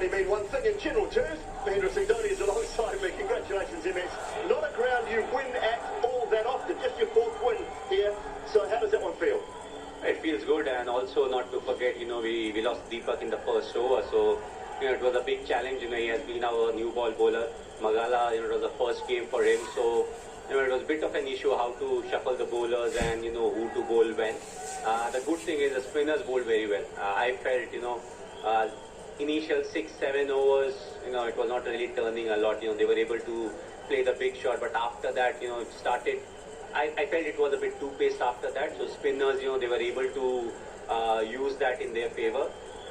only mean one thing in general terms. Mahendra Singh Dhoni is alongside me. Congratulations, MS. Not a ground you win at all that often. Just your fourth win here. So how does that one feel? It feels good, and also not to forget, we lost Deepak in the first over, so it was a big challenge. He has been our new ball bowler. Magala, it was the first game for him, so it was a bit of an issue how to shuffle the bowlers and who to bowl when. The good thing is the spinners bowled very well. I felt initial 6-7 overs, it was not really turning a lot. They were able to play the big shot, but after that, it started. I felt it was a bit too paced after that. So spinners, they were able to use that in their favour.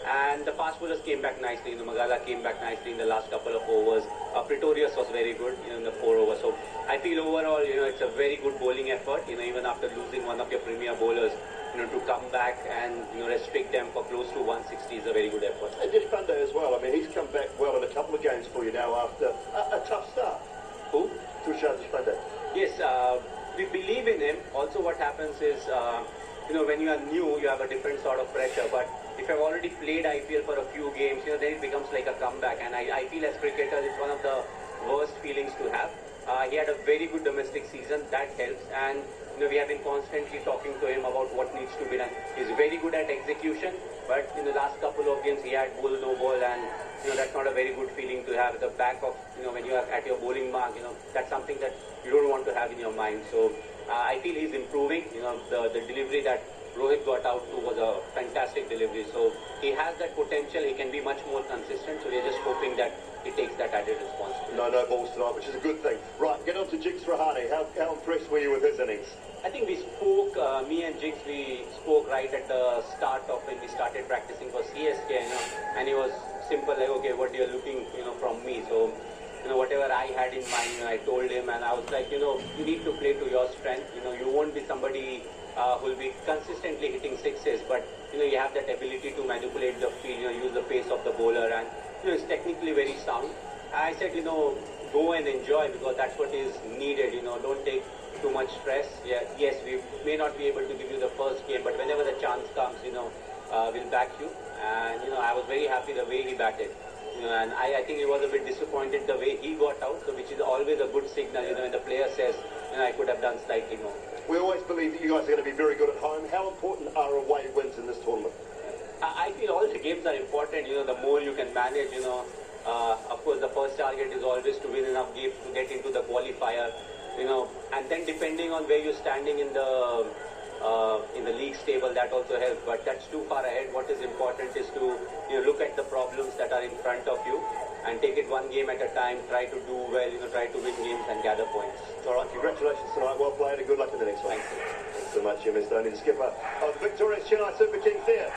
And the fast bowlers came back nicely. Magala came back nicely in the last couple of overs. Pretorius was very good in the 4 overs. So I feel overall, it's a very good bowling effort. Even after losing one of your premier bowlers, to come back and restrict them for close to 160 is a very good effort. And Deshpande as well. I mean, he's come back well in a couple of games for you now after a tough start. Who? Tushar Deshpande. Yes, we believe in him. Also, what happens is, when you are new, you have a different sort of pressure. But if I've already played IPL for a few games, then it becomes like a comeback. And I feel as cricketers, it's one of the worst feelings to have. He had a very good domestic season. That helps. And we have been constantly talking to him about what needs to be done. He's very good at execution, but in the last couple of games he had ball, no ball, and that's not a very good feeling to have at the back of when you are at your bowling mark. That's something that you don't want to have in your mind. So I feel he's improving. The delivery that Rohit got out to was a fantastic delivery. So he has that potential. He can be much more consistent. So we're just hoping that he takes that added responsibility. No balls tonight, which is a good thing. Right, get on to Jigs Rahane. How impressed were you with his innings? I think we spoke, me and Jigs, we spoke right at the start of when we started practicing for CSK, and he was simple, like, okay, what you're looking, from me. So, whatever I had in mind, I told him, and I was like, you need to play to your strength. You won't be somebody who will be consistently hitting sixes, but, you have that ability to manipulate the field, use the pace of the bowler, and, it's technically very sound. I said, go and enjoy, because that's what is needed, don't take too much stress. Yes, we may not be able to give you the first game, but whenever the chance comes, we'll back you. And I was very happy the way he batted. And I think he was a bit disappointed the way he got out, so which is always a good signal. When the player says, I could have done slightly more. We always believe that you guys are going to be very good at home. How important are away wins in this tournament? I feel all the games are important. The more you can manage. Of course, the first target is always to win enough games to get into the qualifier. And then depending on where you're standing in the league table, that also helps. But that's too far ahead. What is important is to look at the problems that are in front of you and take it one game at a time. Try to do well. Try to win games and gather points. All right, congratulations tonight. Well played, and good luck in the next one. Thank you. Thanks so much, M S Dhoni, the skipper of the victorious Chennai Super Kings there.